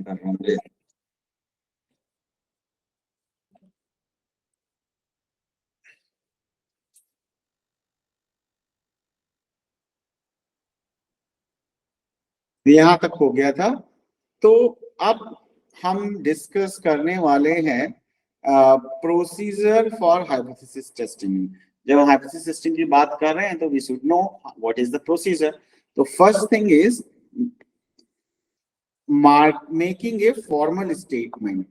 कर रहा हूँ। यहाँ तक हो गया था। तो अब हम डिस्कस करने वाले हैं प्रोसीजर फॉर हाइपोथेसिस टेस्टिंग। जब हाइपोथेसिस टेस्टिंग की बात कर रहे हैं तो we should know what is the procedure. तो first thing is making a formal statement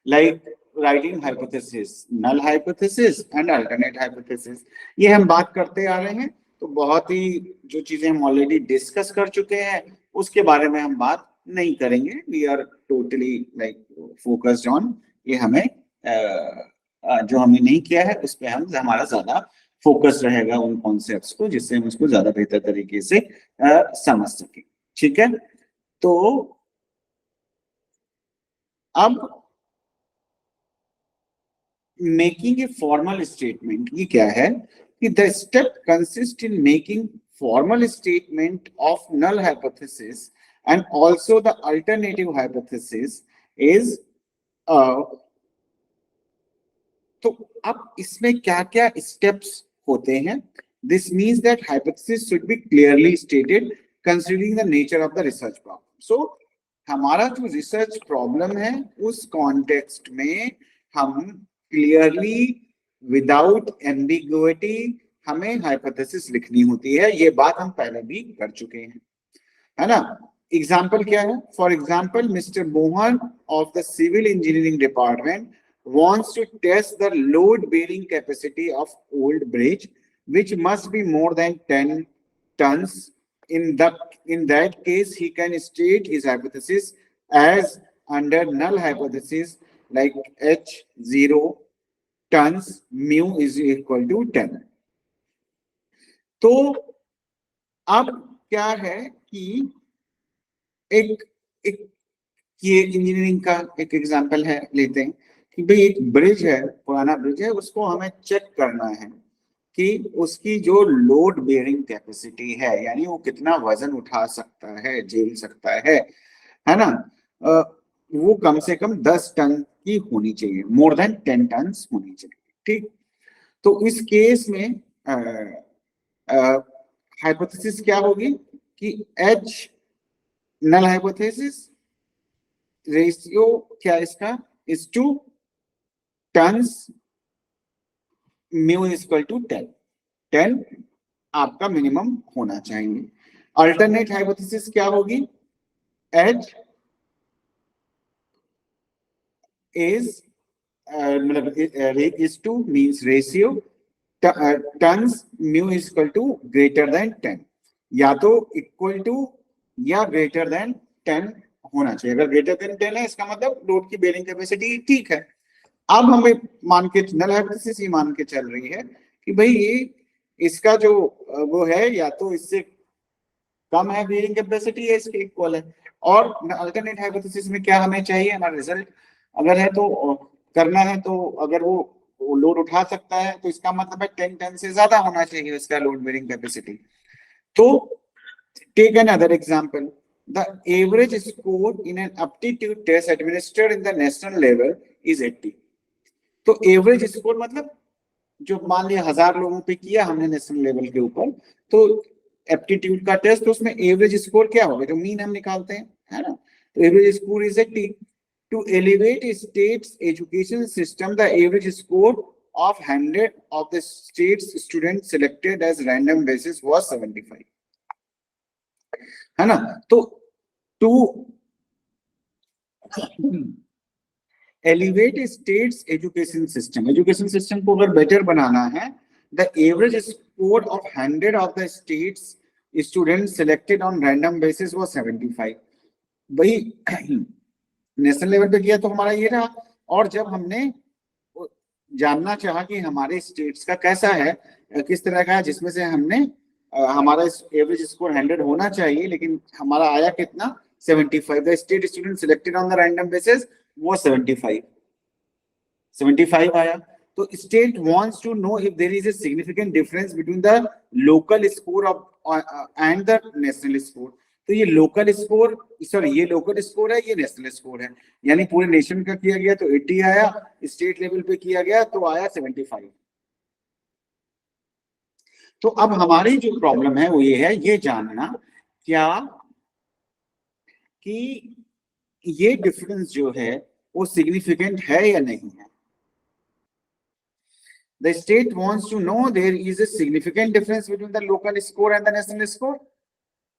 like writing hypothesis, null hypothesis and alternate hypothesis। ये हम बात करते आ रहे हैं, तो बहुत ही जो चीजें हम ऑलरेडी डिस्कस कर चुके हैं उसके बारे में हम बात नहीं करेंगे। We are totally like focused on ये हमें जो हमने नहीं किया है उस पर हम हमारा ज्यादा फोकस रहेगा उन कॉन्सेप्ट्स को, जिससे हम उसको ज्यादा बेहतर तरीके से समझ सके। ठीक है, तो अब मेकिंग ए फॉर्मल स्टेटमेंट ये क्या है कि the step consist in making formal statement of null hypothesis and also the alternative hypothesis is तो अब इसमें क्या क्या स्टेप्स होते हैं। This means that hypothesis should be clearly stated considering the nature of the research problem. So हमारा जो research problem है उस कॉन्टेक्स्ट में हम क्लियरली विदाउट एम्बिग्युइटी हमें हाइपोथेसिस लिखनी होती है। ये बात हम पहले भी कर चुके हैं, है ना। एग्जाम्पल क्या है? For example mister Mohan of the civil engineering department wants to test the load bearing capacity of old bridge which must be more than 10 tons. In that case he can state his hypothesis as under null hypothesis like h0 tons mu is equal to 10। तो अब क्या है कि एक ये engineering का एक example है, लेते हैं कि भाई एक ब्रिज है, पुराना ब्रिज है, उसको हमें चेक करना है कि उसकी जो लोड बेयरिंग कैपेसिटी है, यानी वो कितना वजन उठा सकता है, झेल सकता है ना, वो कम से कम 10 टन की होनी चाहिए, मोर देन 10 टन होनी चाहिए। ठीक, तो इस केस में हाइपोथेसिस क्या होगी कि एच नल हाइपोथेसिस रेशियो क्या इसका is two tons mu equal to 10 आपका मिनिमम होना चाहिए। अल्टरनेट हाइपोथेसिस क्या होगी? एच इज मतलब is two means ratio tons mu equal to greater than 10, या तो इक्वल टू या ग्रेटर देन 10 होना चाहिए। अगर ग्रेटर देन 10 है इसका मतलब लोड की बेयरिंग कैपेसिटी ठीक है। अब हमें मान के नल हाइपोथेसिस ये मान के चल रही है कि भाई ये इसका जो वो है या तो इससे कम है बेयरिंग कैपेसिटी या इसके इक्वल है। और अल्टरनेट हाइपोथेसिस में क्या हमें चाहिए? हमारा रिजल्ट अगर है तो करना है, तो अगर वो लोड उठा सकता है तो इसका मतलब है 10 टन से ज्यादा होना चाहिए इसका लोड बेयरिंग कैपेसिटी। तो take another example, the average score in an aptitude test administered in the national level is 80। तो एवरेज स्कोर मतलब जो मान लिया 1000 लोगों पे किया हमने नेशनल लेवल के ऊपर, तो एप्टीट्यूड का टेस्ट, तो उसमें एवरेज स्कोर क्या होगा? जो मीन हम निकालते हैं, है ना। तो average score is 80। To elevate states education system the average score of 100 of the state's students selected as random basis was 75, है ना। तो to elevate states education system को अगर बेटर बनाना है, the average score of 100 of the states students selected on random basis was 75। भाई national level पे किया तो हमारा ये रहा, और जब हमने जानना चाहा कि हमारे स्टेट्स का कैसा है, किस तरह का है, जिसमें से हमने हमारा एवरेज स्कोर 100 होना चाहिए लेकिन हमारा आया कितना? 75। The state student selected on the random basis वो 75 आया। तो state wants to know if there is a significant difference between the local score of and the national score. तो ये लोकल स्कोर, सॉरी ये लोकल स्कोर है, ये national score है, यानी पूरे नेशन का किया गया तो 80 आया, स्टेट लेवल पे किया गया तो आया 75। तो अब हमारी जो प्रॉब्लम है वो ये है, ये जानना क्या कि ये डिफरेंस जो है वो सिग्निफिकेंट है या नहीं है। The state wants to know there is a significant difference between the local score and the national score.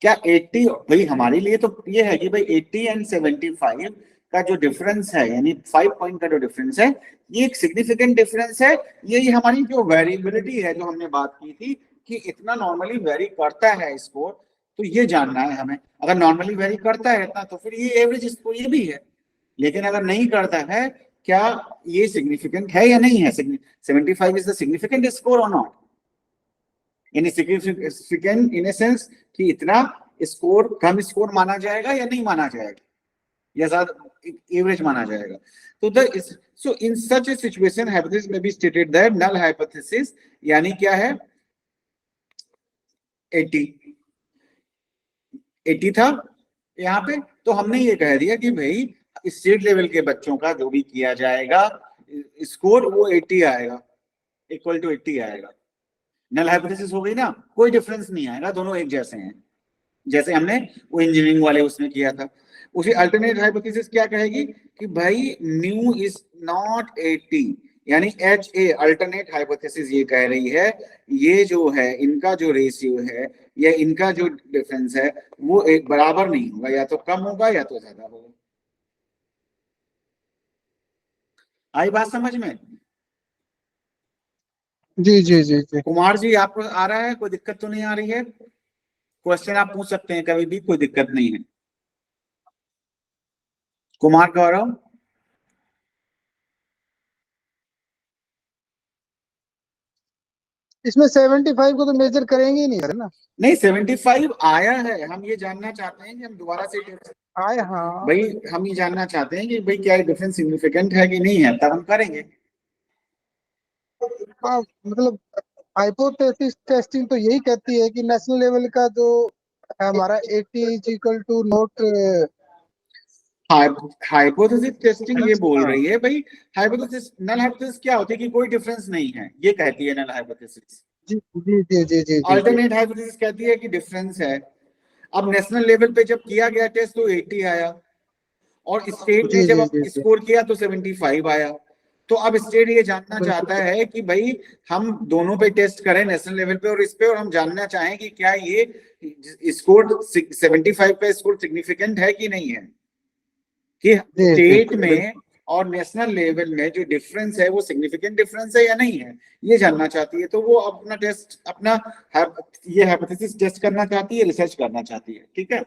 क्या 80, भाई हमारे लिए तो ये है कि भाई 80 एंड 75 का जो डिफरेंस है, यानी 5 पॉइंट का जो डिफरेंस है, ये एक सिग्निफिकेंट डिफरेंस है। ये हमारी जो वेरिएबिलिटी है, जो हमने बात की थी कि इतना नॉर्मली वेरी करता है स्कोर, तो ये जानना है हमें। अगर नॉर्मली वेरी करता है इतना, तो फिर ये एवरेज स्कोर ये भी है। लेकिन अगर नहीं करता है, क्या ये सिग्निफिकेंट है या नहीं है, 75 इज द सिग्निफिकेंट स्कोर और नॉट, यानी सिग्निफिकेंट इन ए सेंस कि इतना स्कोर कम स्कोर माना जाएगा या नहीं माना जाएगा, या ज्यादा एवरेज माना जाएगा। तो so in such a situation hypothesis में be stated that null hypothesis, यानी क्या है 80 था यहाँ पे, तो हमने ये कह दिया कि भाई स्टेट लेवल के बच्चों का जो भी किया जाएगा स्कोर वो 80 आएगा, इक्वल टू 80 आएगा। नल हाइपोथेसिस हो गई ना, कोई डिफरेंस नहीं आएगा, दोनों एक जैसे हैं, जैसे हमने वो इंजीनियरिंग वाले उसमें किया था। उसी अल्टरनेट हाइपोथेसिस क्या कहेगी कि भाई न्यू इज नॉट 80, यानी एच ए अल्टरनेट हाइपोथेसिस ये कह रही है ये जो है इनका जो रेशियो है या इनका जो डिफरेंस है वो एक बराबर नहीं होगा, या तो कम होगा या तो ज्यादा होगा। आई बात समझ में? जी जी जी जी। कुमार जी आपको आ रहा है, कोई दिक्कत तो नहीं आ रही है? क्वेश्चन आप पूछ सकते हैं कभी भी, कोई दिक्कत नहीं है। कुमार गौरव, इसमें 75 को तो मेजर करेंगे ही नहीं, है ना? नहीं 75 आया है, हम ये जानना चाहते हैं कि हम दोबारा से आए, हाँ। भाई हम ये जानना चाहते हैं कि भाई क्या डिफरेंस सिग्निफिकेंट है कि नहीं है, तब हम करेंगे। हाँ, मतलब हाइपोथेसिस टेस्टिंग तो यही कहती है कि नेशनल लेवल का जो है हमारा 80 is equal to naught. Hypothesis testing ये बोल रही है भाई, हाइपोथेसिस नल हाइपोथेसिस क्या होती है कि कोई डिफरेंस नहीं है, ये कहती है नल हाइपोथेसिस। जी जी जी जी जी जी। अल्टरनेट हाइपोथेसिस कहती है कि डिफरेंस है। अब नेशनल लेवल पे जब किया गया टेस्ट तो 80 आया, और स्टेट ने जी जब जी जी जी। स्कोर किया तो 75 आया। तो अब स्टेट ये जानना बिल्कुल। चाहता है कि भाई हम दोनों पे टेस्ट करें, नेशनल लेवल पे और इस पे, और हम जानना चाहें कि क्या ये स्कोर 75 का स्कोर सिग्निफिकेंट है कि नहीं है, कि जी जी स्टेट में बिल्कुल। और नेशनल लेवल में जो डिफरेंस है वो सिग्निफिकेंट डिफरेंस है या नहीं है, ये जानना चाहती है। तो वो अपना टेस्ट, अपना ये हाइपोथेसिस टेस्ट करना चाहती है, रिसर्च करना चाहती है। ठीक है,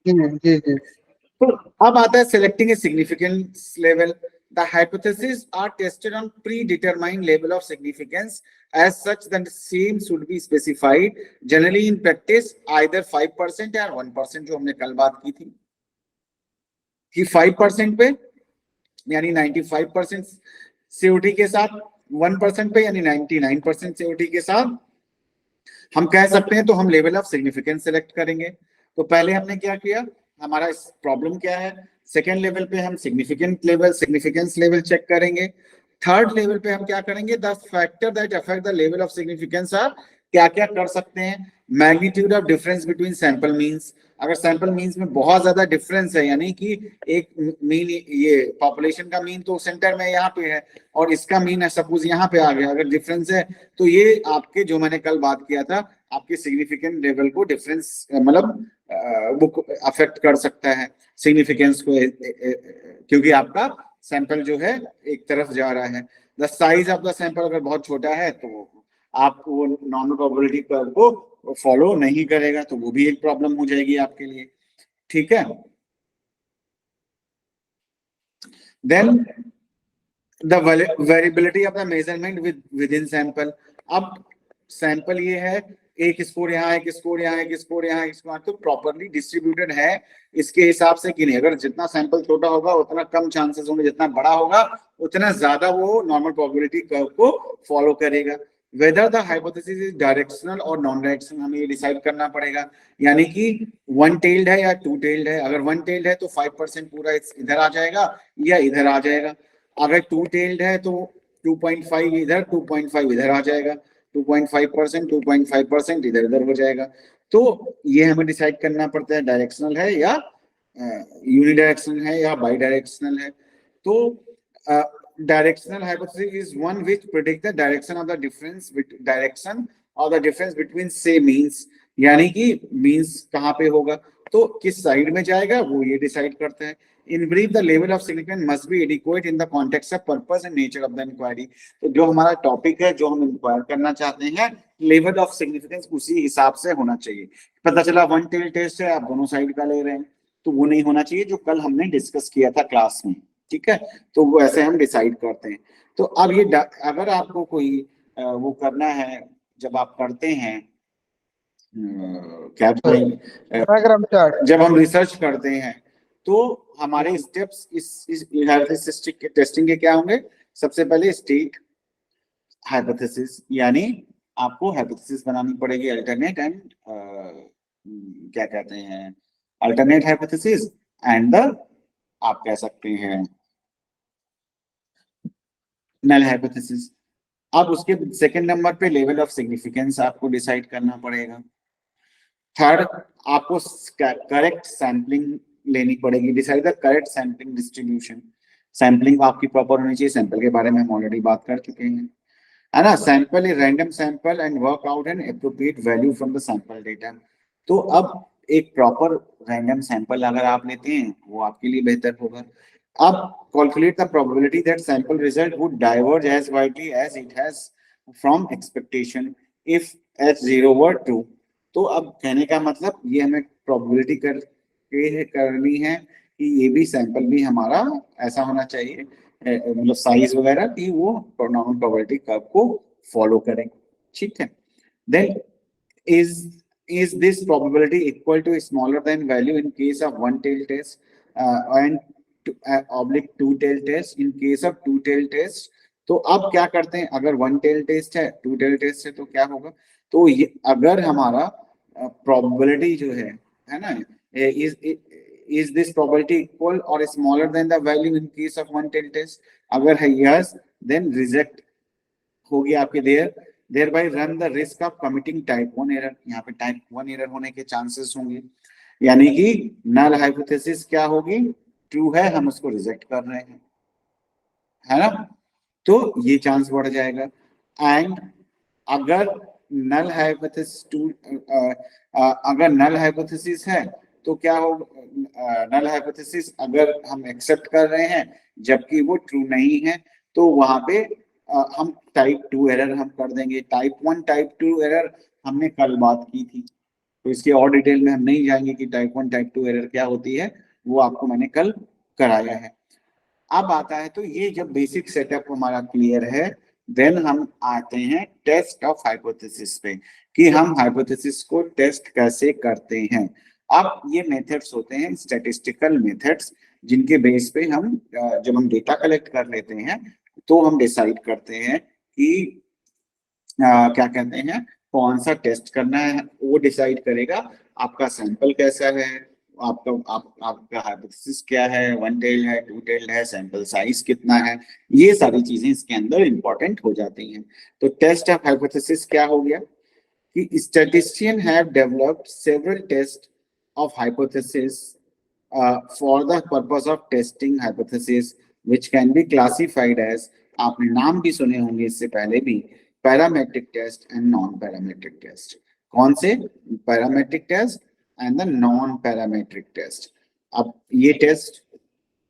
जी जी जी। तो अब आता है selecting A significance level. The hypotheses are tested on predetermined level of significance. As such, the same should be specified. Generally, in practice, either 5% or 1%, जो हमने कल बात की थी कि 5% पे यानी 95% सीओटी के साथ, 1% पे यानी 99% सीओटी के साथ हम कह सकते हैं, तो हम लेवल ऑफ सिग्निफिकेंस सेलेक्ट करेंगे। तो पहले हमने क्या किया, हमारा प्रॉब्लम क्या है, सेकेंड लेवल पे हम सिग्निफिकेंस लेवल चेक करेंगे। थर्ड लेवल पे हम क्या करेंगे, the factor that affect the level of significance are, क्या क्या कर सकते हैं, magnitude of difference between sample means. अगर सैंपल मीन्स में बहुत ज्यादा डिफरेंस है, यानी कि एक मीन, ये पॉपुलेशन का मीन तो सेंटर में यहाँ पे है और इसका मीन है सपोज यहाँ पे आ गया, अगर डिफरेंस है तो ये आपके, जो मैंने कल बात किया था, आपके सिग्निफिकेंट लेवल को डिफरेंस मतलब वो अफेक्ट कर सकता है सिग्निफिकेंस को, क्योंकि आपका सैंपल जो है एक तरफ जा रहा है। The size of the sample अगर बहुत छोटा है तो आप वो नॉर्मल प्रोबेबिलिटी कर्व को फॉलो नहीं करेगा, तो वो भी एक प्रॉब्लम हो जाएगी आपके लिए। ठीक है, then the variability of the measurement within sample. अब सैंपल ये है, एक स्कोर यहाँ, एक स्कोर यहाँ, एक स्कोर यहाँ, एक स्कोर, तो प्रॉपरली डिस्ट्रीब्यूटेड है इसके हिसाब से कि नहीं। अगर जितना सैंपल छोटा होगा उतना कम चांसेस होंगे, जितना बड़ा होगा उतना ज्यादा वो नॉर्मल प्रोबेबिलिटी कर्व को फॉलो करेगा। Whether the hypothesis is directional और नॉन डायरेक्शनल, हमें ये डिसाइड करना पड़ेगा। यानी कि वन टेल्ड है या टू टेल्ड है। अगर वन टेल्ड है तो 5% पूरा इधर आ जाएगा या इधर आ जाएगा। अगर टू टेल्ड है तो 2.5 इधर 2.5 इधर आ जाएगा। 2.5% 2.5% इधर उधर हो जाएगा। तो ये हमें डिसाइड करना पड़ता है डायरेक्शनल है या यूनिडायरेक्शनल है या बाई डायरेक्शनल है। तो directional hypothesis is one which predict the direction of the direction or the difference between say means, यानी कि means कहाँ पे होगा, तो किस साइड में जाएगा वो ये डिसाइड करते हैं। In brief, the level of significance must be adequate in the context of purpose and nature of the inquiry। तो जो हमारा टॉपिक है, जो हम इंक्वायर करना चाहते हैं, लेवल ऑफ सिग्निफिकेंस उसी हिसाब से होना चाहिए। पता चला वन टेल टेस्ट है, आप दोनों साइड का ले रहे हैं, तो वो नहीं होना चाहिए जो कल हमने डिस्कस किया था क्लास में। ठीक है, तो वो ऐसे हम डिसाइड करते हैं। तो अब ये अगर आपको कोई वो करना है, जब आप करते हैं क्या डायग्राम चार्ट, जब हम रिसर्च करते हैं तो हमारे स्टेप्स इस टेस्टिंग के क्या होंगे। सबसे पहले स्टेट हाइपोथेसिस, यानी आपको हाइपोथेसिस बनानी पड़ेगी अल्टरनेट एंड क्या कहते हैं अल्टरनेट हाइपोथेसिस एंड द आप कह सकते हैं नल हाइपोथेसिस। अब उसके सेकंड नंबर पे लेवल ऑफ सिग्निफिकेंस आपको डिसाइड करना पड़ेगा। थर्ड, आपको करेक्ट सैंपलिंग लेनी पड़ेगी, decide the correct sampling distribution. Sampling आपकी प्रॉपर होनी चाहिए, सैंपल के बारे में हम ऑलरेडी बात कर चुके हैं, है ना। Sample is random sample and work out an appropriate value from the sample data. तो अब एक प्रॉपर रैंडम सैंपल अगर आप लेते हैं वो आपके लिए बेहतर होगा। अब calculate the probability that sample result would diverge as widely as it has from expectation if H0 were true. तो अब कहने का मतलब ये हमें प्रोबेबिलिटी करनी है कि ये भी सैंपल भी हमारा ऐसा होना चाहिए, मतलब साइज वगैरह की वो नॉर्मल प्रोबेबिलिटी कर्व को फॉलो करें। ठीक है, then is this probability equal to smaller than value in case of one tail test and oblique two tail test in case of two tail test। तो अब क्या करते हैं, अगर वन टेल टेस्ट है टू टेल टेस्ट है तो क्या होगा। तो ये अगर हमारा प्रोबेबिलिटी जो है ना, is this probability equal or smaller than the value in case of one tail test, अगर है yes then reject होगी आपके thereby run the risk of committing type 1 error। यहाँ पे type 1 error होने के चांसेस होंगे, यानी कि नल हाइपोथेसिस क्या होगी, ट्रू है, हम उसको रिजेक्ट कर रहे हैं, है ना, तो ये चांस बढ़ जाएगा। एंड अगर नल हाइपोथेसिस अगर नल हाइपोथेसिस है तो क्या हो, नल हाइपोथेसिस अगर हम एक्सेप्ट कर रहे हैं जबकि वो ट्रू नहीं है तो वहां पे हम टाइप 2 एरर हम कर देंगे। टाइप 1 टाइप 2 एरर हमने कल बात की थी, तो इसके और डिटेल में हम नहीं जाएंगे कि टाइप 1 टाइप 2 एरर क्या होती है, वो आपको मैंने कल कराया है। अब आता है, तो ये जब बेसिक सेटअप हमारा क्लियर है देन हम आते हैं टेस्ट ऑफ हाइपोथेसिस पे, कि हम हाइपोथेसिस को टेस्ट कैसे करते हैं। अब ये मेथड्स होते हैं स्टैटिस्टिकल मेथड्स, जिनके बेस पे हम जब हम डेटा कलेक्ट कर लेते हैं तो हम डिसाइड करते हैं कि क्या कहते हैं कौन सा टेस्ट करना है। वो डिसाइड करेगा आपका सैंपल कैसा है, आपका हाइपोथेसिस क्या है, वन टेल्ड है टू टेल्ड है, सैंपल साइज कितना है, ये सारी चीजें इसके अंदर इंपॉर्टेंट हो जाती हैं। तो टेस्ट ऑफ हाइपोथेसिस क्या हो गया कि statisticians have developed several test of hypothesis for the purpose of testing hypothesis which can be classified as, आपने नाम भी सुने होंगे इससे पहले भी, parametric test and non parametric test. कौन से, parametric test and the non parametric test. अब ये टेस्ट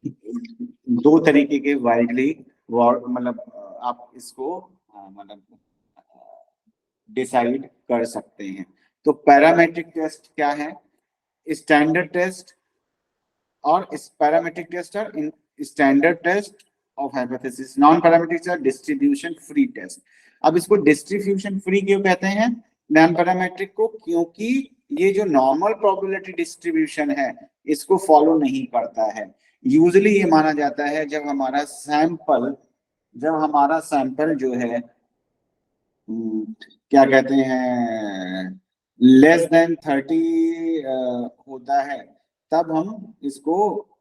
दो तरीके के वाइडली मतलब आप इसको मतलब डिसाइड कर सकते हैं। तो पैरामेट्रिक टेस्ट क्या है, स्टैंडर्ड टेस्ट और पैरामेट्रिक टेस्ट और standard test of hypothesis. Non parametric test distribution free test. अब इसको डिस्ट्रीब्यूशन फ्री क्यों कहते हैं नॉन पैरामेट्रिक को, क्योंकि ये जो नॉर्मल प्रोबेबिलिटी डिस्ट्रीब्यूशन है इसको फॉलो नहीं करता है। यूजुअली ये माना जाता है जब हमारा सैंपल जो है क्या कहते हैं, लेस देन 30 होता है, तब हम इसको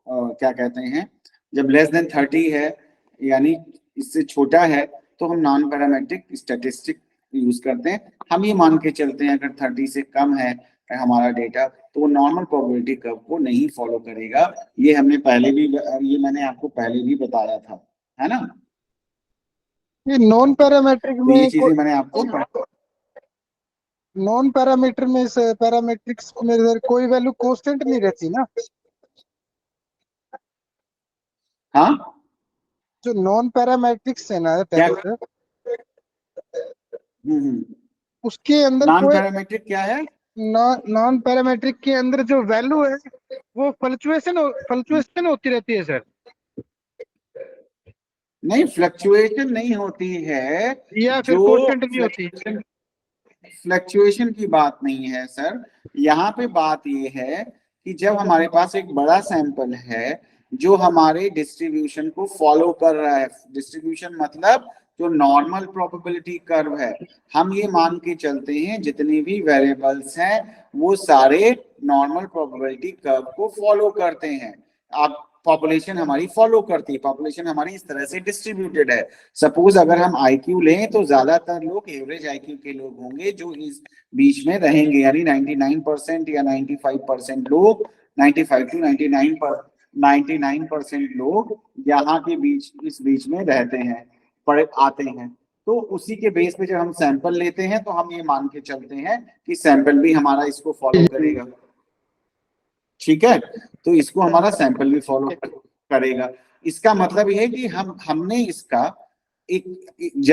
क्या कहते हैं, जब लेस देन 30 है यानी इससे छोटा है, तो हम नॉन पैरामेट्रिक स्टैटिस्टिक यूज करते हैं। हम ये मान के चलते हैं अगर 30 से कम है हमारा डेटा, तो वो नॉर्मल प्रोबेबिलिटी कर्व को नहीं फॉलो करेगा। ये हमने पहले भी, ये मैंने आपको पहले भी बताया था, है ना। ये नॉन पैरामेट्रिक तो ये में चीजें मैंने आपको नॉन पैरामीटर में से पैरामेट्रिक्स में इधर कोई वैल्यू कांस्टेंट नहीं रहती ना। हाँ जो नॉन पैरामेट्रिक्स है ना क्या, टेस्ट, हम्म, उसके अंदर नॉन कोई पैरामेट्रिक क्या है? नॉन पैरामेट्रिक के अंदर जो वैल्यू है वो फ्लक्चुएशन होती रहती है सर, नहीं, फ्लक्चुएशन नहीं होती है। या फिर जो कांस्टेंट नहीं होती। फ्लक्चुएशन की बात नहीं है सर, यहाँ पे बात ये है कि जब हमारे पास एक बड़ा सैंपल है जो हमारे डिस्ट्रीब्यूशन को फॉलो कर रहा है, डिस्ट्रीब्यूशन मतलब जो नॉर्मल प्रोबेबिलिटी कर्व है, हम ये मान के चलते हैं जितने भी वेरिएबल्स हैं वो सारे नॉर्मल प्रोबेबिलिटी कर्व को फॉलो करते हैं। आप पॉपुलेशन हमारी फॉलो करती है, पॉपुलेशन हमारी इस तरह से डिस्ट्रीब्यूटेड है। सपोज अगर हम आईक्यू लें तो ज्यादातर लोग एवरेज आईक्यू के लोग होंगे जो इस बीच में रहेंगे, यानी 99% या 95% लोग, 95 टू 99% लोग यहाँ के बीच, इस बीच में रहते हैं, पड़े आते हैं। तो उसी के बेस पे जब हम सैंपल लेते हैं तो हम ये मान के चलते हैं कि सैंपल भी हमारा इसको फॉलो करेगा। ठीक है, तो इसको हमारा सैंपल भी फॉलो करेगा। इसका मतलब यह है कि हमने इसका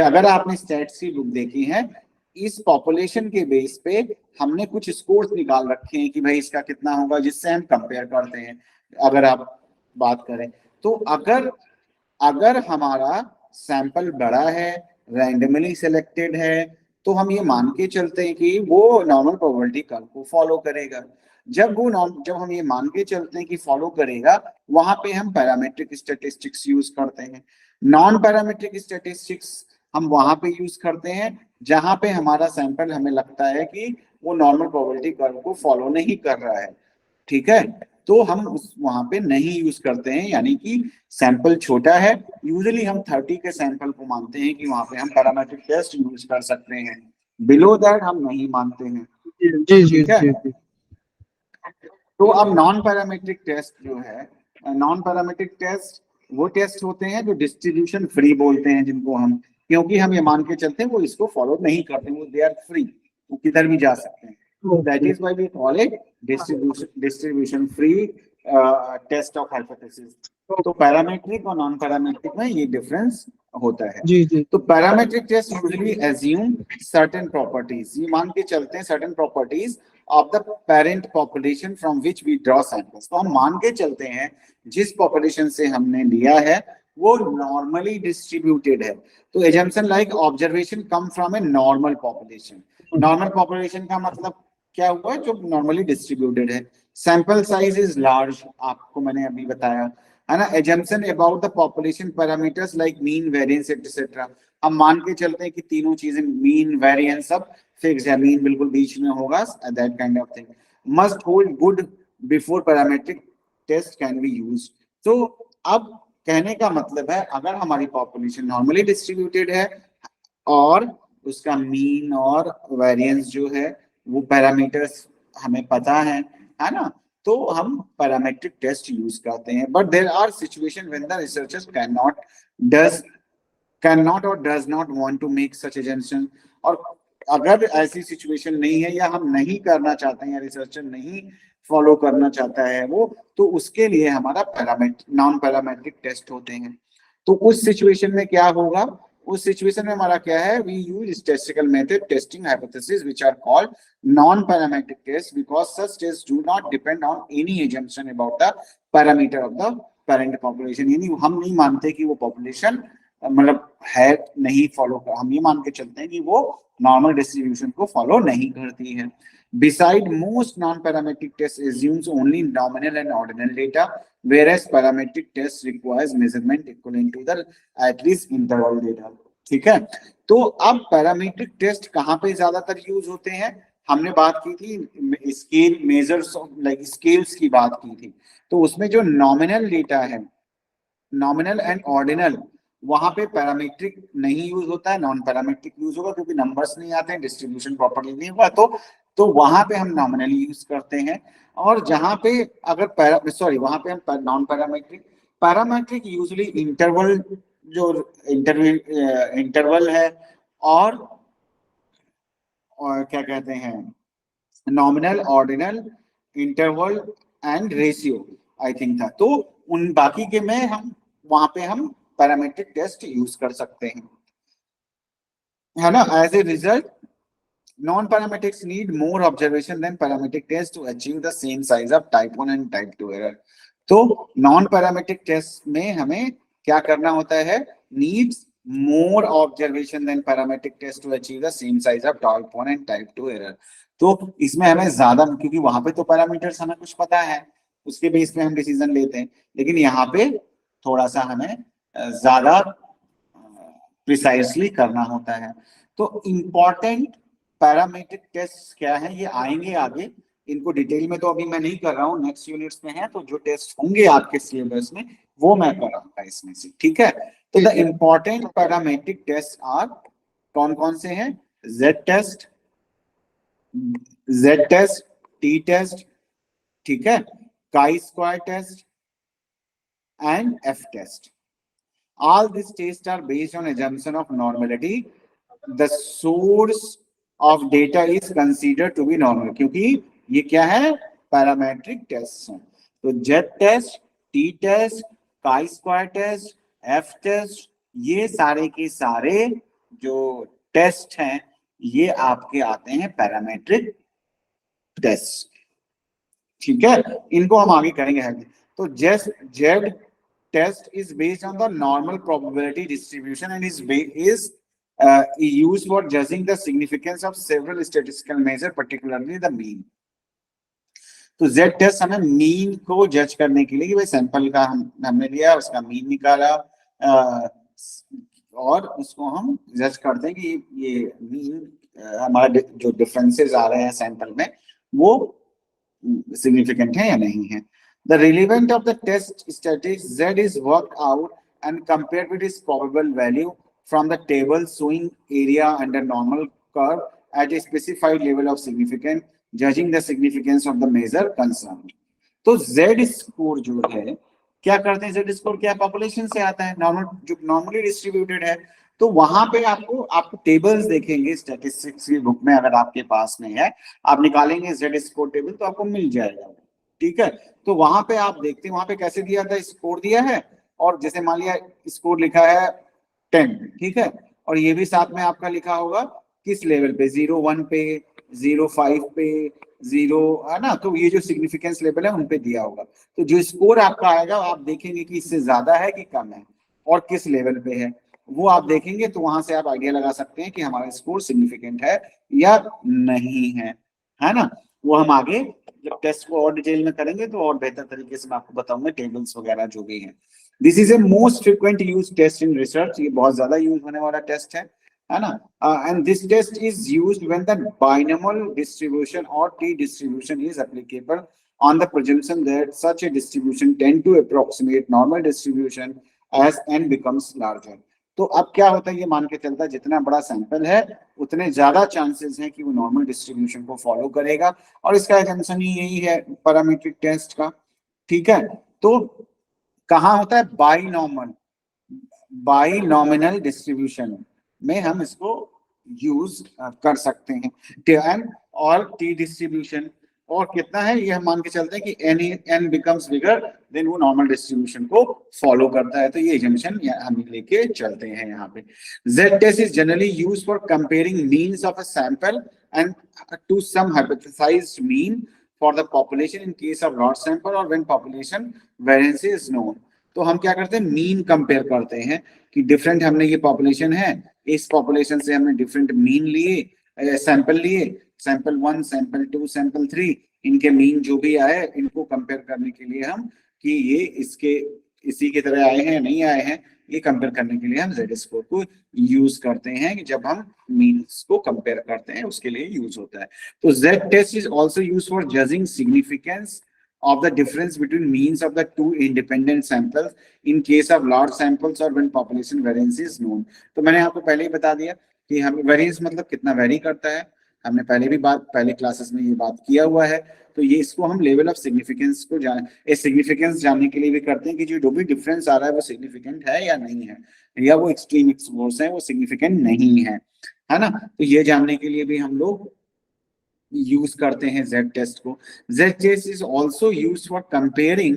अगर आपने स्टैट्स की बुक देखी है, इस पॉपुलेशन के बेस पे हमने कुछ स्कोर्स निकाल रखे हैं कि भाई इसका कितना होगा, जिससे हम कंपेयर करते हैं। अगर आप बात करें तो अगर हमारा सैंपल बड़ा है, रैंडमली सिलेक्टेड है, तो हम ये मान के चलते हैं कि वो नॉर्मल प्रोबेबिलिटी कर्व को फॉलो करेगा। जब हम ये मान के चलते हैं कि फॉलो करेगा, वहां पे हम पैरामेट्रिक स्टैटिस्टिक्स यूज करते हैं। नॉन पैरामेट्रिक स्टैटिस्टिक्स हम वहां पे यूज करते हैं जहां पे हमारा सैंपल हमें लगता है कि वो नॉर्मल प्रोबेबिलिटी कर्व को फॉलो नहीं कर रहा है। ठीक है, तो हम उस वहां पे नहीं यूज करते हैं, यानी कि सैंपल छोटा है, यूजुअली हम 30 के सैंपल को मानते हैं कि वहां पे हम पैरामेट्रिक टेस्ट यूज कर सकते हैं, बिलो दैट हम नहीं मानते हैं। जी जी ठीक है, जी जी। तो अब नॉन पैरामेट्रिक टेस्ट जो है, नॉन पैरामेट्रिक टेस्ट वो टेस्ट होते हैं जो डिस्ट्रीब्यूशन फ्री बोलते हैं जिनको हम, क्योंकि हम ये मान के चलते हैं वो इसको फॉलो नहीं करते, वो दे आर फ्री, वो किधर भी जा सकते हैं। That is why we call it distribution free test of hypothesis. तो पैरामेट्रिक और नॉन पैरामेट्रिक में ये डिफरेंस होता है। जी जी तो parametric test usually assume certain properties, ये मान के चलते हैं certain properties of the parent population from which we draw samples. तो हम मान के चलते हैं जिस पॉपुलेशन से हमने लिया है वो नॉर्मली डिस्ट्रीब्यूटेड है। तो assumption like observation come from a normal population. Normal population का मतलब क्या हुआ, जो नॉर्मली डिस्ट्रीब्यूटेड है। सैंपल साइज इज लार्ज, आपको मैंने अभी बताया, है ना। Assumption about the population parameters like mean, variance etcetera, हम मान के चलते हैं कि तीनों चीजें मीन वेरिएंस सब फिक्स है, मीन बिल्कुल बीच में होगा, that kind of thing must hold good before parametric test can be used. तो अब कहने का मतलब है अगर हमारी पॉपुलेशन नॉर्मली डिस्ट्रीब्यूटेड है और उसका मीन और वेरिएंस जो है वो पैरामीटर्स हमें पता है ना, तो हम पैरामेट्रिक टेस्ट यूज करते हैं। But there are situation when the researchers can not और does not want to make such assumption. और अगर ऐसी सिचुएशन नहीं है या हम नहीं करना चाहते हैं या रिसर्चर नहीं फॉलो करना चाहता है वो, तो उसके लिए हमारा नॉन पैरामेट्रिक टेस्ट होते हैं। तो उस सिचुएशन में क्या होगा, उस सिचुएशन में हमारा क्या है, we use statistical method testing hypothesis which are called non parametric test because such test do not depend on any assumption about the parameter of the parent population. यानी हम नहीं मानते कि वो पॉपुलेशन मतलब है नहीं फॉलो कर, हम ये मान के चलते हैं कि वो नॉर्मल डिस्ट्रीब्यूशन को फॉलो नहीं करती है। Beside, most non-parametric tests assumes only nominal and ordinal data, whereas parametric tests requires measurement equivalent to the at least interval data. ठीक है। तो अब पैरामीट्रिक टेस्ट कहाँ पे ज्यादातर यूज होते हैं? हमने बात की थी स्केल मेजर्स लाइक स्केल्स की बात की थी, तो उसमें जो नॉमिनल डेटा है, नॉमिनल एंड ऑर्डिनल, वहां पे पैरामीट्रिक नहीं यूज होता है, नॉन पैरामीट्रिक यूज होगा, क्योंकि नंबर्स नहीं आते हैं, डिस्ट्रीब्यूशन प्रॉपर्ली नहीं हुआ, तो वहां पे हम नॉमिनल यूज करते हैं। और जहां पे अगर वहां पे हम non parametric, parametric usually interval, जो इंटरवल है, और, क्या कहते हैं, nominal, ordinal, interval and ratio I think था। तो उन बाकी के में हम वहां पे हम पैरामीट्रिक टेस्ट यूज कर सकते हैं, है ना। As a result, non-parametrics need more observation than parametric tests to achieve the same size of type 1 and type 2 error. तो नॉन पैरामेट्रिक टेस्ट में हमें क्या करना होता है? Needs more observation than parametric test to achieve the same size of type 1 and type 2 error. तो इसमें हमें ज्यादा, क्योंकि वहां पे तो पैरामीटर्स हमें कुछ पता है, उसके बेस पे हम डिसीजन लेते हैं, लेकिन यहाँ पे थोड़ा सा हमें ज्यादा प्रिसाइसली करना होता है। तो इंपॉर्टेंट पैरामीट्रिक टेस्ट क्या है, ये आएंगे आगे, इनको डिटेल में तो अभी मैं नहीं कर रहा हूँ, नेक्स्ट यूनिट्स में है, तो जो टेस्ट होंगे आपके सिलेबस में वो मैं कराऊंगा इसमें से, ठीक है। तो the important parametric test are, कौन कौन से हैं? जेड टेस्ट, टी टेस्ट, ठीक है, chi square test and F test. All these tests are based on assumption of normality. The source of data is considered to be normal, क्योंकि ये क्या है? पैरामेट्रिक टेस्ट हैं। तो Z test, T test, chi square test, F test, ये सारे के सारे जो टेस्ट हैं ये आपके आते हैं पैरामेट्रिक टेस्ट, ठीक है। इनको हम आगे करेंगे। तो Z test is based on the normal probability distribution and is used for judging the significance of several statistical measures, particularly the mean. तो Z टेस्ट हमें मीन को जज करने के लिए, कि भाई सैंपल का हमने लिया, उसका मीन निकाला, और उसको हम जज करते हैं कि ये मीन हमारा जो डिफरेंसेस आ रहे हैं सैंपल में वो सिग्निफिकेंट है या नहीं है। The relevant of the test statistic Z is worked out and compared with its probable value from the table showing area under normal curve at a specified level of significance, judging the significance of the measure concerned. तो Z score जो है, क्या करते हैं? Z score क्या population से आता है, नॉर्मल, जो नॉर्मली डिस्ट्रीब्यूटेड है। तो वहां पे आपको टेबल्स देखेंगे स्टैटिस्टिक्स की बुक में, अगर आपके पास में है, आप निकालेंगे Z स्कोर टेबल तो आपको मिल जाएगा, ठीक है। तो वहां पे आप देखते हैं, वहां पे कैसे दिया था, स्कोर दिया है, और जैसे मान लिया स्कोर लिखा है 10, ठीक है, और ये भी साथ में आपका लिखा होगा किस लेवल पे, 0, 1 पे, 0, 5 पे, 0, है ना। तो ये जो सिग्निफिकेंस लेवल है उन पे दिया होगा। तो जो स्कोर आपका आएगा आप देखेंगे कि इससे ज्यादा है कि कम है और किस लेवल पे है, वो आप देखेंगे। तो वहां से आप आइडिया लगा सकते हैं कि हमारा स्कोर सिग्निफिकेंट है या नहीं है ना। वो हम आगे जब टेस्ट को और डिटेल में करेंगे तो और बेहतर तरीके से मैं आपको बताऊंगा, टेबल्स वगैरह जो भी हैं। This is a most frequent use test in research, ये बहुत ज्यादा यूज होने वाला टेस्ट है ना। And this test is used when the binomial distribution और T distribution is applicable on the presumption that such a distribution tend to approximate normal distribution as n becomes larger. तो अब क्या होता है, ये मान के चलता है जितना बड़ा सैंपल है उतने ज्यादा चांसेस हैं कि वो नॉर्मल डिस्ट्रीब्यूशन को फॉलो करेगा, और इसका एजम्पशन ही यही है पैरामीट्रिक टेस्ट का, ठीक है। तो कहाँ होता है? बाइनोमिनल डिस्ट्रीब्यूशन में हम इसको यूज कर सकते हैं। और टी डिस्ट्रीब्यूशन और कितना है ये हम मान के चलते हैं कि n becomes bigger, देन वो नॉर्मल डिस्ट्रीब्यूशन को फॉलो करता है। तो ये एजम्पशन हम लेके चलते हैं यहाँ पे। Z test is generally used for comparing means of a sample and to some hypothesized mean for the population in case of large sample or when population variance is known. तो हम क्या करते हैं? मीन कंपेयर करते हैं कि different हमने ये पॉपुलेशन है, इस पॉपुलेशन से हमने डिफरेंट मीन लिए, सैंपल लिए, सैंपल 1, सैंपल 2, सैंपल 3, इनके मीन जो भी आए इनको कंपेयर करने के लिए हम कि ये इसके इसी की तरह आए हैं या नहीं आए हैं, ये कंपेयर करने के लिए हम Z स्कोर को यूज करते हैं कि जब हम मीन्स को कंपेयर करते हैं उसके लिए यूज होता है। तो Z test is also used for judging significance of the difference between means of the two independent samples in case of large samples or when population variance is known। तो मैंने आपको पहले ही बता दिया कि हम वेरिएंस मतलब कितना वेरी करता है, हमने पहले क्लासेस में ये बात किया हुआ है। तो ये इसको हम लेवल ऑफ सिग्निफिकेंस को सिग्निफिकेंस जानने के लिए भी करते हैं कि जो भी डिफरेंस आ रहा है वो सिग्निफिकेंट है या नहीं है, या वो एक्सट्रीम एक्सपोर्स है वो सिग्निफिकेंट नहीं है ना। तो ये जानने के लिए भी हम लोग यूज करते हैं Z टेस्ट को। Z test is also used for comparing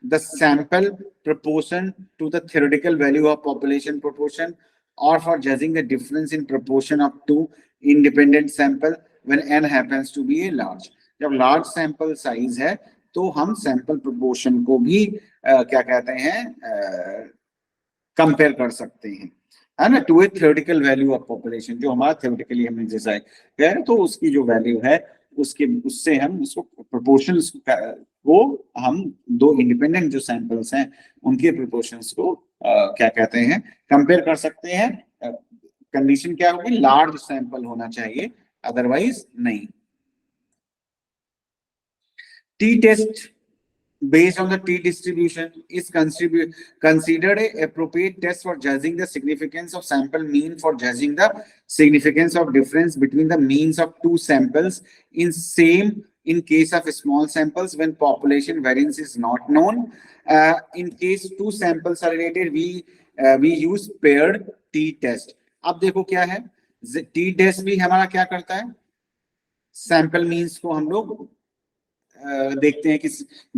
the sample proportion to the theoretical value of population proportion or for judging the difference in proportion of two independent sample when n happens to be a large। जब large sample size है तो हम sample proportion को भी क्या कहते हैं compare कर सकते हैं, है ना, to a theoretical value of population, जो हमारा थ्योरेटिकली हमने जैसा है तो उसकी जो वैल्यू है उससे हम उसको प्रोपोर्शंस को हम दो इंडिपेंडेंट जो सैंपल्स हैं उनके प्रोपोर्शंस को क्या कहते हैं कंपेयर कर सकते हैं। कंडीशन क्या होगी, लार्ज सैंपल होना चाहिए, अदरवाइज नहीं। T test based on the T distribution is considered a appropriate test for judging the significance of sample mean for judging the significance of difference between the means of two samples in case of small samples when population variance is not known। In case two samples are related we use paired T test। अब देखो क्या है, T test भी हमारा क्या करता है, sample means को हम लोग देखते हैं कि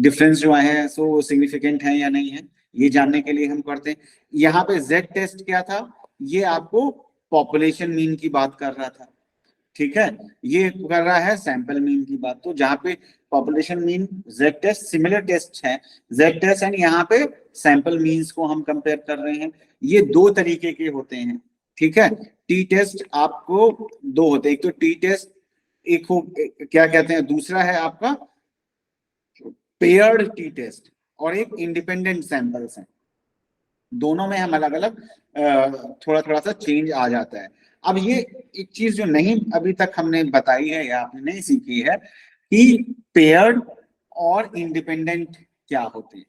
डिफरेंस जो है सो सिग्निफिकेंट है या नहीं है, ये जानने के लिए हम करते हैं। यहाँ पे Z टेस्ट क्या था, ये आपको पॉपुलेशन मीन की बात कर रहा था, ठीक है, ये कर रहा है सैंपल मीन की बात। तो जहाँ पे population mean Z test similar test है, Z टेस्ट एंड यहाँ पे सैंपल मीन्स को हम कंपेयर कर रहे हैं। ये दो तरीके के होते हैं, ठीक है। टी टेस्ट आपको दो होते हैं, एक तो टी टेस्ट एक हो क्या कहते हैं, दूसरा है आपका पेयर्ड टी टेस्ट और एक इंडिपेंडेंट सैंपल्स हैं। दोनों में हम अलग अलग थोड़ा थोड़ा सा चेंज आ जाता है। अब ये एक चीज जो नहीं अभी तक हमने बताई है या आपने नहीं सीखी है कि पेयर्ड और इंडिपेंडेंट क्या होते हैं।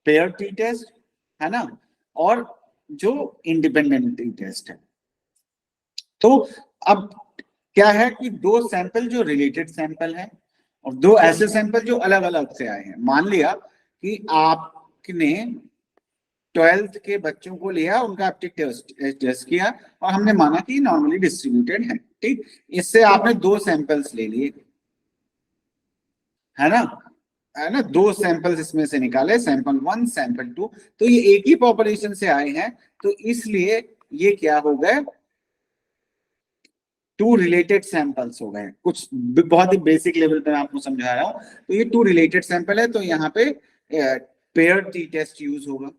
पेयर्ड टी टेस्ट है ना, और जो इंडिपेंडेंट टी टेस्ट है। तो अब क्या है कि दो सैंपल जो रिलेटेड सैंपल है और दो ऐसे सैंपल जो अलग अलग से आए हैं। मान लिया कि आपने 12th के बच्चों को लिया, उनका एप्टीट्यूड टेस्ट किया और हमने माना कि नॉर्मली डिस्ट्रीब्यूटेड है, ठीक। इससे आपने दो सैंपल्स ले लिए, है ना, दो सैंपल्स इसमें से निकाले, सैंपल 1 सैंपल 2, तो ये एक ही पॉपुलेशन से आए हैं, तो इसलिए ये क्या हो गए, टू रिलेटेड सैंपल्स हो गए। कुछ बहुत ही बेसिक लेवल पे मैं आपको समझा रहा हूं। तो ये टू रिलेटेड सैंपल है, तो यहाँ पे पेयर्ड टी टेस्ट यूज होगा,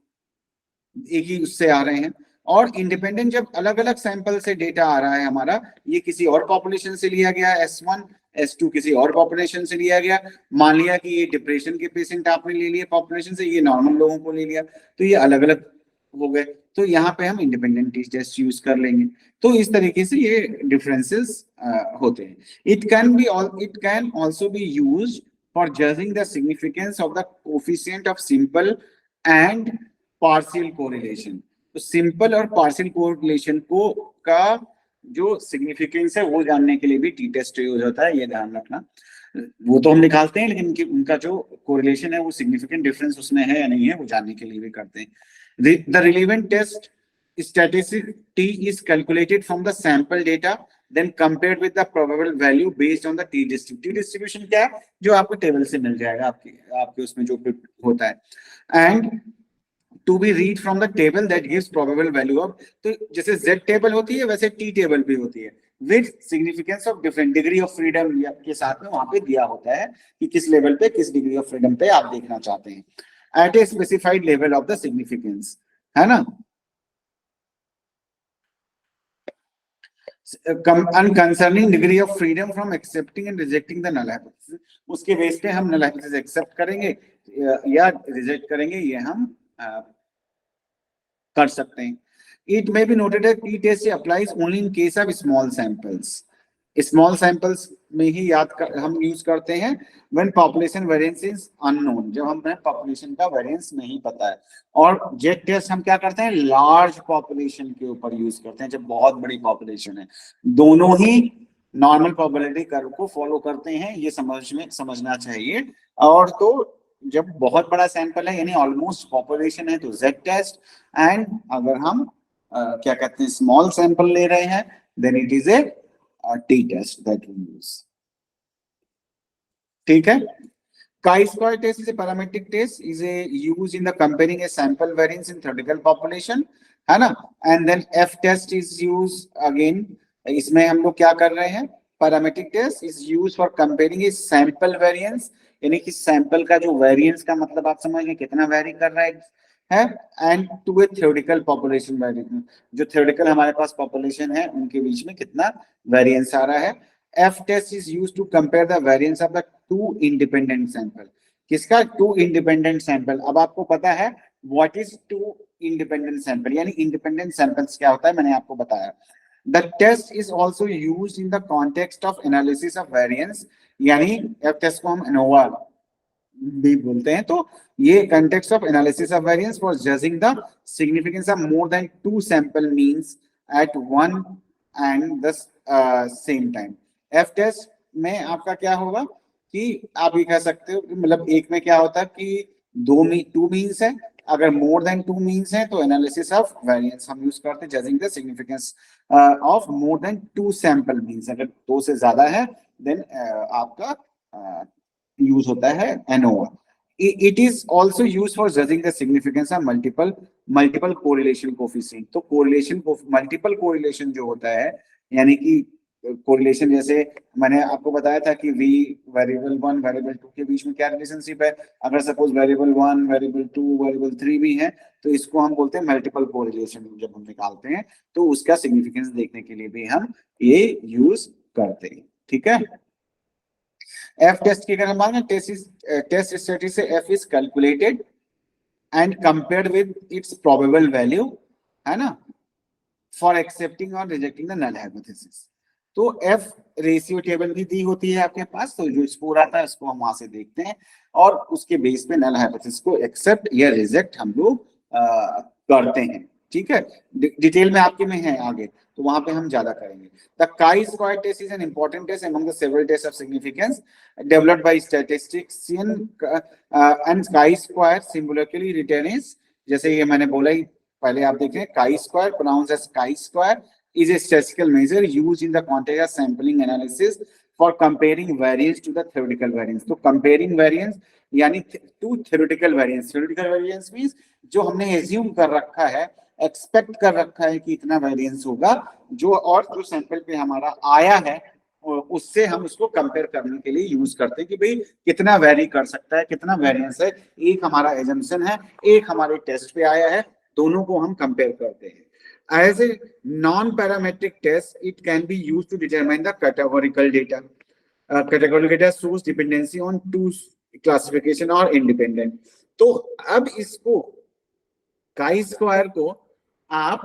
एक ही उससे आ रहे हैं। और इंडिपेंडेंट जब अलग अलग सैंपल से डेटा आ रहा है हमारा, ये किसी और पॉपुलेशन से लिया गया S1 S2 किसी और पॉपुलेशन से लिया गया, मान लिया कि ये डिप्रेशन के पेशेंट आपने ले लिए पॉपुलेशन से, ये नॉर्मल लोगों को ले लिया, तो ये अलग अलग हो गए, तो यहाँ पे हम इंडिपेंडेंट टी टेस्ट यूज कर लेंगे। तो इस तरीके से ये डिफरेंसेस होते हैं। It can also be used for judging the significance of the coefficient of simple and partial correlation. तो सिंपल और पार्शियल कोरिलेशन को का जो सिग्निफिकेंस है वो जानने के लिए भी टी टेस्ट यूज होता है, ये ध्यान रखना। वो तो हम निकालते हैं, लेकिन उनका जो कोरिलेशन है वो सिग्निफिकेंट डिफरेंस उसमें है या नहीं है वो जानने के लिए भी करते हैं। The relevant test statistic T is calculated from the sample data, then compared with the probable value based on the T distribution। T distribution क्या है, जो आपको टेबल से मिल जाएगा, आपके उसमें जो होता है, and to be read from the table that gives probable value of। तो जैसे Z टेबल होती है वैसे T टेबल भी होती है, with significance of different degree of freedom के साथ में वहां पे दिया होता है कि किस लेवल पे किस डिग्री ऑफ फ्रीडम पे आप देखना चाहते हैं, at a specified level of the significance, है ना। Concerning degree of freedom from accepting and rejecting the null hypothesis, उसके बेस पे हम null hypothesis एक्सेप्ट करेंगे या रिजेक्ट करेंगे, ये हम कर सकते हैं। It may be noted that T-test applies only in case of small samples. Small samples में ही हम यूज करते हैं when population variance is unknown, जब हमें पॉपुलेशन का वेरिएंस नहीं पता है। और जेट टेस्ट हम क्या करते हैं, लार्ज पॉपुलेशन के ऊपर यूज करते हैं, जब बहुत बड़ी पॉपुलेशन है। दोनों ही नॉर्मल प्रोबेबिलिटी कर्व को फॉलो करते हैं, ये समझना चाहिए। और तो जब बहुत बड़ा सैंपल है यानी ऑलमोस्ट पॉपुलेशन है तो जेड टेस्ट, एंड अगर हम क्या कहते हैं स्मॉल सैंपल ले रहे हैं then it is a t-test that we use. ठीक है। chi-square test is a parametric test, is a used in the comparing a sample variance in theoretical population, है ना। and then f-test is used again, इसमें हम लोग क्या कर रहे हैं, parametric test is used for comparing a sample variance, यानी कि सैंपल का जो वेरिएंस का मतलब आप समझ गए कितना वेरी कर रहा है, and to a theoretical population variance, जो थ्योरेटिकल हमारे पास पॉपुलेशन है उनके बीच में कितना वेरिएंस आ रहा है। F test is used to compare the variance of the two independent sample. किसका, टू इंडिपेंडेंट सैंपल। अब आपको पता है what is two independent sample, यानी इंडिपेंडेंट सैंपल्स क्या होता है, मैंने आपको बताया। The test is also used in the context of analysis of variance, यानी एफ टेस्ट को हम एनोवा भी बोलते हैं। तो ये context of analysis of variance for judging the significance of more than two sample means at one and the same time। F test में आपका क्या होगा कि आप ये कह सकते हो कि मतलब एक में क्या होता है कि टू मीन्स है, अगर मोर देन टू मीन्स है तो एनालिसिस ऑफ वेरिएंस हम यूज करते हैं judging the significance of more than two sample means, अगर दो से ज्यादा है देन आपका यूज होता है ANOVA. It is also used for judging the significance of multiple correlation coefficient। तो multiple correlation जो होता है, यानी कि कोरिलेशन जैसे मैंने आपको बताया था कि v वेरिएबल 1 वेरिएबल 2 के बीच में क्या रिलेशनशिप है, अगर सपोज वेरिएबल 1 वेरिएबल 2 वेरिएबल 3 भी है तो इसको हम बोलते हैं मल्टीपल कोरिलेशन। जब हम निकालते हैं तो उसका सिग्निफिकेंस देखने के लिए भी हम ये यूज करते हैं। ठीक है। एफ टेस्ट की अगर हम बात करें, टेस्ट स्ट्रेटजी से F is calculated and compared with its probable value, है ना, फॉर एक्सेप्टिंग और रिजेक्टिंग द नल हाइपोथेसिस। तो एफ रेशियो टेबल भी दी होती है आपके पास, तो जो स्कोर आता है उसको हम वहां से देखते हैं और उसके बेस पे नल हाइपोथेसिस को एक्सेप्ट या रिजेक्ट हम लोग करते हैं। ठीक है, डिटेल में आपके में है आगे, तो वहां पे हम ज्यादा करेंगे। The chi-square test is an important test among the several tests of significance developed by statistician, and chi-square symbolically written is, जैसे ये मैंने बोला ही पहले आप देखें, chi-square pronounced as chi-square is a statistical measure used in the context of sampling analysis for comparing variance to the theoretical variance। तो comparing variance यानी to theoretical variance, theoretical variance means जो हमने assume कर रखा है, expect कर रखा है कि इतना वेरिएंस होगा, जो और जो सैंपल पे हमारा आया है उससे हम उसको कंपेयर करने के लिए यूज करते हैं कि भाई कितना वेरी कर सकता है, कितना वेरिएंस है। एक हमारा एजम्पशन है, एक हमारे टेस्ट पे आया है, दोनों को हम कंपेयर करते हैं। As a non parametric test it can be used to determine the categorical data. Categorical data shows dependency on two classification और इंडिपेंडेंट। तो अब इसको chi-square को आप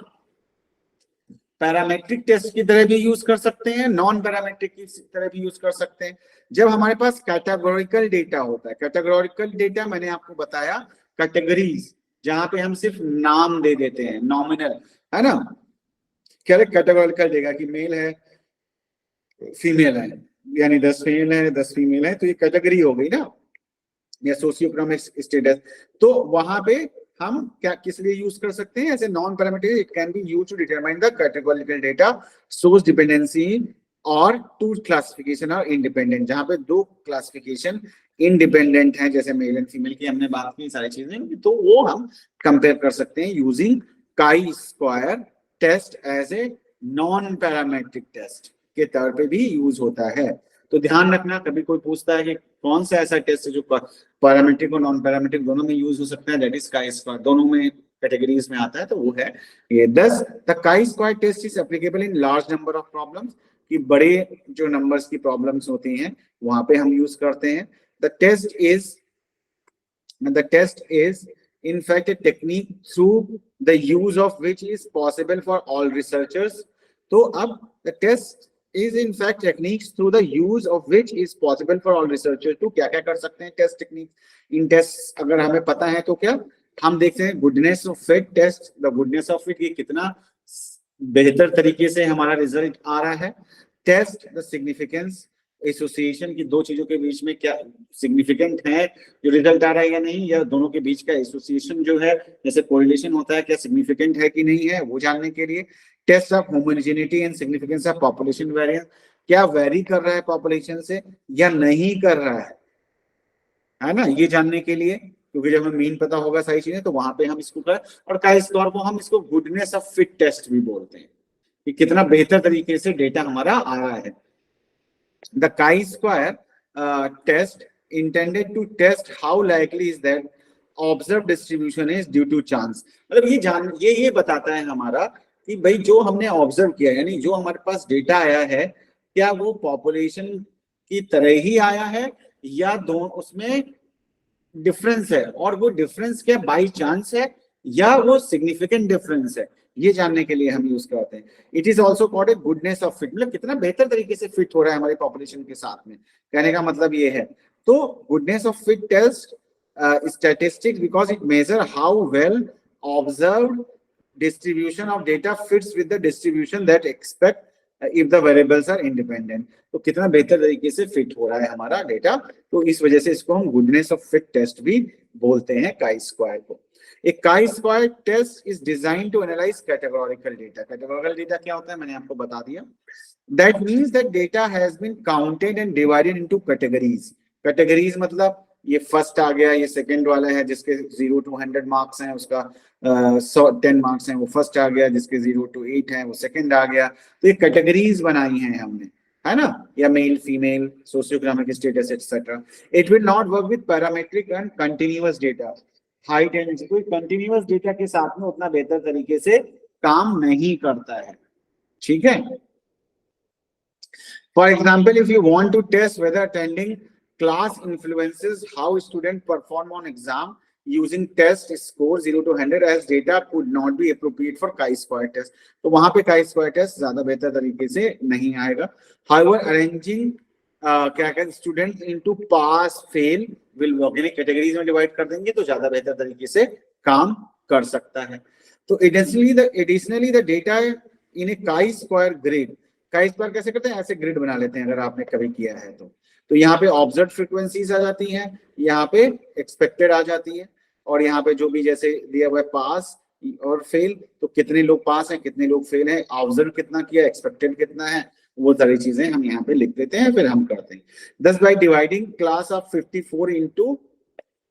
पैरामेट्रिक टेस्ट की तरह भी यूज कर सकते हैं, नॉन पैरामेट्रिक की तरह भी यूज कर सकते हैं। जब हमारे पास कैटेगोरिकल डेटा होता है, कैटेगोरिकल डेटा मैंने आपको बताया कैटेगरीज, जहां पे हम सिर्फ नाम दे देते हैं, नॉमिनल, है ना। क्या कैटेगोरिकल देगा कि मेल है फीमेल है, यानी 10 मेल है 10 फीमेल है, तो ये कैटेगरी हो गई ना, या सोशियो इकोनॉमिक स्टेटस। तो वहां पे हम क्या किस लिए यूज कर सकते हैं, ऐसे non parameter it can be used to determine the categorical data source dependency और टू क्लासिफिकेशन और इंडिपेंडेंट, जहां पे दो क्लासिफिकेशन इंडिपेंडेंट है, जैसे मेल एंड फीमेल की हमने बात की सारी चीजें, तो वो हम कंपेयर कर सकते हैं using chi-square test as a non parametric test के तौर पे भी यूज होता है। तो ध्यान रखना, कभी कोई पूछता है कि कौन सा ऐसा टेस्ट है जो पैरामेट्रिक और नॉन पैरामेट्रिक दोनों में यूज हो सकता है, दैट इज chi-square, दोनों में कैटेगरीज में आता है, तो वो है ये 10। The chi-square test is applicable in large number of problems, कि बड़े जो नंबर्स की प्रॉब्लम्स होती हैं वहां पे हम यूज करते हैं। The test is in fact a technique through the use of which is possible for all researchers. तो अब the test is in fact techniques through the use of which is possible for all researchers. तो क्या क्या कर सकते हैं test technique? इन test अगर हमें पता है तो क्या हम देखते हैं goodness of fit test, the goodness of fit, ये कितना बेहतर तरीके से हमारा रिजल्ट आ रहा है. टेस्ट द सिग्निफिकेंस, एसोसिएशन की दो चीजों के बीच में क्या सिग्निफिकेंट है जो रिजल्ट आ रहा है या नहीं, या दोनों के बीच का एसोसिएशन जो है जैसे कोरिलेशन होता है क्या सिग्निफिकेंट है कि नहीं है, वो जानने के लिए. Test of homogeneity and significance of population variance, क्या वेरी कर रहा है पॉपुलेशन से या नहीं कर रहा है ना, ये जानने के लिए. क्योंकि जब हमें मीन पता होगा सारी चीजें तो वहां पे हम इसको करें. और काई स्क्वायर को हम इसको गुडनेस ऑफ फिट टेस्ट भी बोलते हैं कि कितना बेहतर तरीके से डेटा हमारा आ रहा है. The chi-square test intended to test how likely is that observed distribution is due to chance. मतलब ये बताता है हमारा कि भाई जो हमने ऑब्जर्व किया यानी जो हमारे पास डेटा आया है क्या वो पॉपुलेशन की तरह ही आया है या दोनों उसमें डिफरेंस है, और वो डिफरेंस क्या बाई चांस है या वो सिग्निफिकेंट डिफरेंस है, ये जानने के लिए हम यूज करते हैं. It is also called a goodness of fit, मतलब कितना बेहतर तरीके से फिट हो रहा है हमारी पॉपुलेशन के साथ में, कहने का मतलब ये है. तो goodness of fit test statistics because it measure how well observed distribution of data fits with the distribution that expect if the variables are independent. तो कितना बेहतर तरीके से फिट हो रहा है हमारा डेटा, तो इस वजह से इसको हम गुडनेस ऑफ फिट टेस्ट भी बोलते हैं काई स्क्वायर को. A chi-square test is designed to analyze categorical data. Categorical data क्या होता है मैंने आपको बता दिया. That means that data has been counted and divided into categories. Categories मतलब ये फर्स्ट आ गया, ये सेकंड वाला है जिसके 0 to 100 मार्क्स हैं, उसका 10 मार्क्स हैं, वो फर्स्ट आ गया. जिसके 0 to 8 है वो सेकंड आ गया. तो ये कैटेगरीज बनाई हैं हमने, है ना, या male female socioeconomic status etcetera. It will not work with parametric and continuous data. Height and कोई कंटिन्यूअस डेटा के साथ में उतना बेहतर तरीके से काम नहीं करता है. ठीक है. For example if you want to test whether attending class influences how student perform on exam using test score 0 to 100 as data could not be appropriate for chi-square test. तो वहां पे chi-square test ज्यादा बेहतर तरीके से नहीं आएगा. However, arranging क्या कहते हैं student into pass fail will work, यानी कैटेगरीज में डिवाइड कर देंगे तो ज्यादा बेहतर तरीके से काम कर सकता है. तो additionally the data in A chi square grid. Chi square कैसे करते हैं, ऐसे ग्रिड बना लेते हैं अगर आपने कभी किया है तो यहाँ पे ऑब्जर्व फ्रीक्वेंसीज आ जाती हैं, यहाँ पे एक्सपेक्टेड आ जाती है, और यहाँ पे जो भी जैसे दिया हुआ है पास और फेल, तो कितने लोग पास हैं कितने लोग फेल हैं, ऑब्जर्व कितना किया, एक्सपेक्टेड कितना है, वो सारी चीजें हम यहाँ पे लिख देते हैं, फिर हम करते हैं. Thus by dividing class of 54 into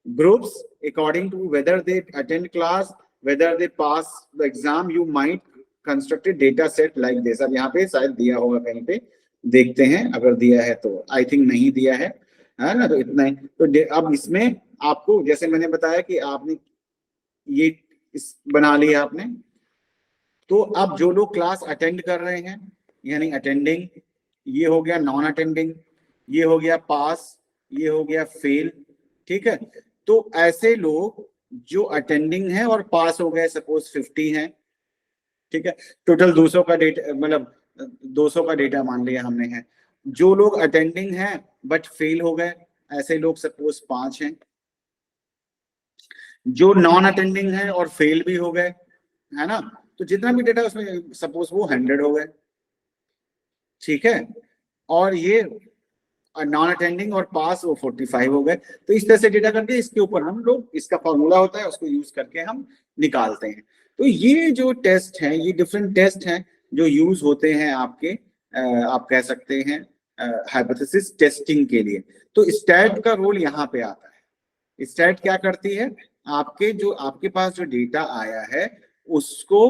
groups according to whether they attend class, whether they pass the exam, you might construct a data set like this. अब यहाँ पे शायद दिया होगा कहीं पे, देखते हैं अगर दिया है तो. आई थिंक नहीं दिया है ना, तो इतना ही. तो अब इसमें आपको जैसे मैंने बताया कि आपने ये बना लिया आपने, तो अब जो लोग क्लास अटेंड कर रहे हैं यानी अटेंडिंग, ये हो गया नॉन अटेंडिंग, ये हो गया पास, ये हो गया फेल. ठीक है. तो ऐसे लोग जो अटेंडिंग है और पास हो गए, सपोज 50 हैं, ठीक है, टोटल 200 का डेटा, मतलब 200 का डेटा मान लिया हमने है. जो लोग अटेंडिंग हैं बट फेल हो गए, ऐसे लोग सपोज 5 हैं. जो नॉन अटेंडिंग है और फेल भी हो गए, है ना, तो जितना भी डेटा उसमें सपोज वो 100 हो गए. ठीक है. और ये नॉन अटेंडिंग और पास वो 45 हो गए. तो इस तरह से डेटा करके इसके ऊपर हम लोग, इसका फॉर्मूला होता है उसको यूज करके हम निकालते हैं. तो ये जो टेस्ट हैं, ये डिफरेंट टेस्ट हैं जो यूज होते हैं आपके आप कह सकते हैं हाइपोथेसिस टेस्टिंग के लिए. तो स्टैट का रोल यहाँ पे आता है. स्टैट क्या करती है, आपके पास जो डेटा आया है उसको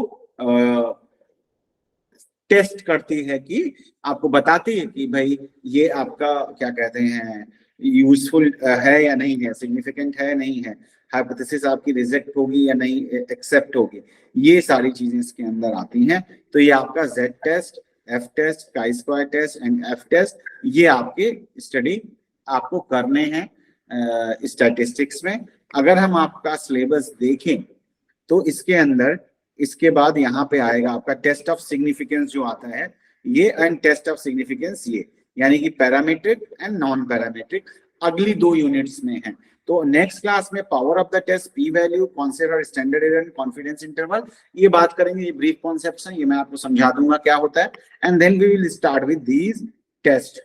टेस्ट करती है, कि आपको बताती है कि भाई ये आपका क्या कहते हैं यूजफुल है या नहीं है, सिग्निफिकेंट है नहीं है, हाइपोथेसिस आपकी रिजेक्ट होगी या नहीं एक्सेप्ट होगी. ये सारी चीजें इसके अंदर आती हैं. तो ये आपका Z test, F test, chi square test and F test, ये आपके स्टडी आपको करने हैं स्टैटिस्टिक्स में. अगर हम आपका सिलेबस देखें तो इसके अंदर इसके बाद यहाँ पे आएगा आपका टेस्ट ऑफ सिग्निफिकेंस जो आता है ये, एंड टेस्ट ऑफ सिग्निफिकेंस ये, यानी कि पैरामीट्रिक एंड नॉन पैरामीट्रिक अगली 2 यूनिट्स में है। तो नेक्स्ट क्लास में power of the test, P value, concept और standard error and confidence interval, ये बात करेंगे। ये ब्रीफ कॉन्सेप्ट्स हैं, ये मैं आपको समझा दूंगा क्या होता है, and then we will start with these test,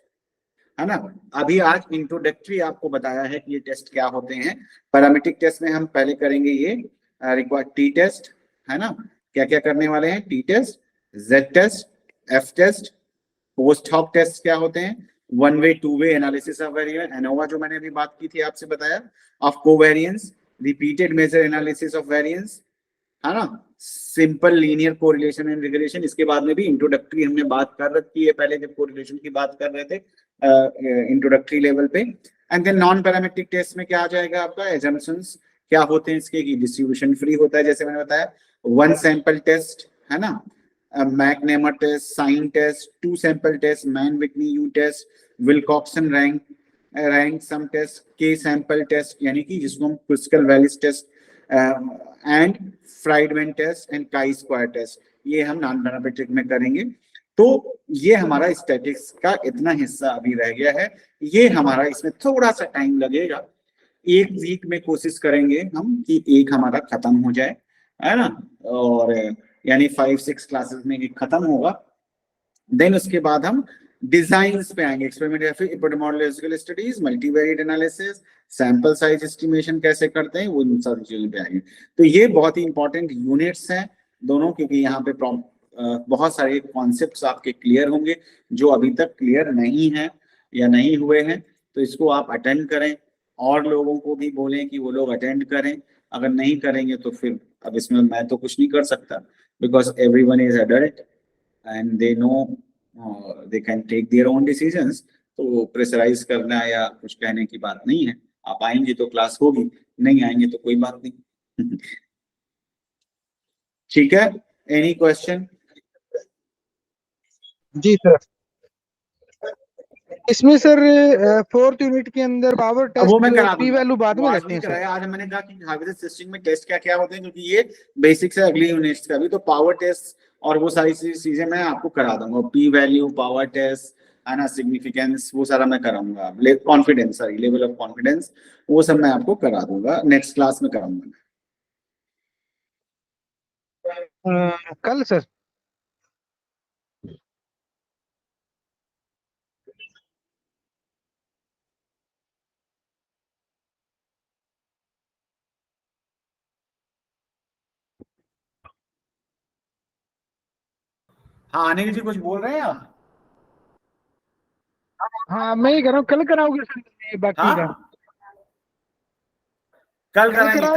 है ना। अभी आज इंट्रोडक्टरी आपको बताया है कि ये टेस्ट क्या होते हैं। पैरामीट्रिक टेस्ट में हम पहले करेंगे ये रिक्वायर्ड टी टेस्ट, है ना। क्या क्या करने वाले हैं, T test, Z test, F test, post hoc test क्या होते हैं, one way two way analysis of variance, ANOVA जो मैंने अभी बात की थी आपसे बताया, of covariance, repeated measure analysis of variance, है ना, simple linear correlation and regression. इसके बाद में भी इंट्रोडक्टरी हमने बात कर रखी है पहले जब कोरिलेशन की बात कर रहे थे इंट्रोडक्टरी लेवल पे। And then non parametric test में क्या आ जाएगा आपका, एजम्पशंस क्या होते हैं इसके, कि डिस्ट्रीब्यूशन फ्री होता है जैसे मैंने बताया, वन सैंपल टेस्ट, है ना, McNemar test, sign test, two sample test, Mann Whitney U test, Wilcoxon rank sum test, K sample test यानी कि जिसको हम Kruskal Wallis test, and Friedman test and chi square test, ये हम non parametric में करेंगे। तो ये हमारा स्टैटिक्स का इतना हिस्सा अभी रह गया है, ये हमारा इसमें थोड़ा सा टाइम लगेगा, 1 वीक में कोशिश करेंगे हम कि एक हमारा खत्म हो जाए, है ना, और यानी 5-6 क्लासेस में एक खत्म होगा। देन उसके बाद हम डिजाइन्स पे आएंगे, experimental epidemiological studies, multivariate analysis, sample size estimation कैसे करते हैं, वो इन सारी चीजों पे आएंगे। तो ये बहुत ही इंपॉर्टेंट यूनिट्स हैं दोनों, क्योंकि यहाँ पे बहुत सारे कॉन्सेप्ट्स आपके क्लियर होंगे जो अभी तक क्लियर नहीं है या नहीं हुए हैं। तो इसको आप अटेंड करें, और लोगों को भी बोलें कि वो लोग अटेंड करें। अगर नहीं करेंगे तो फिर अब इसमें मैं तो कुछ नहीं कर सकता, because everyone is adult and they know they can take their own decisions. तो प्रेशराइज करना या कुछ कहने की बात नहीं है। आप आएंगे तो क्लास होगी, नहीं आएंगे तो कोई बात नहीं। ठीक है, एनी क्वेश्चन? जी सर। इसमें सर 4th यूनिट के अंदर पावर वो मैं टेस्ट, करा पी वैल्यू बाद में रहते हैं सर। कराया आज मैंने कहा कि हाइपोथेसिस टेस्टिंग में टेस्ट क्या क्या होते हैं, क्योंकि ये बेसिक्स है अगली यूनिट्स का भी। तो पावर टेस्ट और वो सारी चीजें मैं आपको करा दूंगा, पी वैल्यू, पावर टेस्ट, है ना, सिग्निफिकेंस, वो सारा मैं कराऊंगा, confidence, sorry level of confidence, वो सब मैं आपको करा दूंगा, नेक्स्ट क्लास में कराऊंगा। कल सर? हाँ, अनिल जी कुछ बोल रहे हैं आप? हाँ मैं ही कर रहा हूँ, कल कराओगे सर ये बाकी का? हाँ, कल कल कराएंगे। कराओ।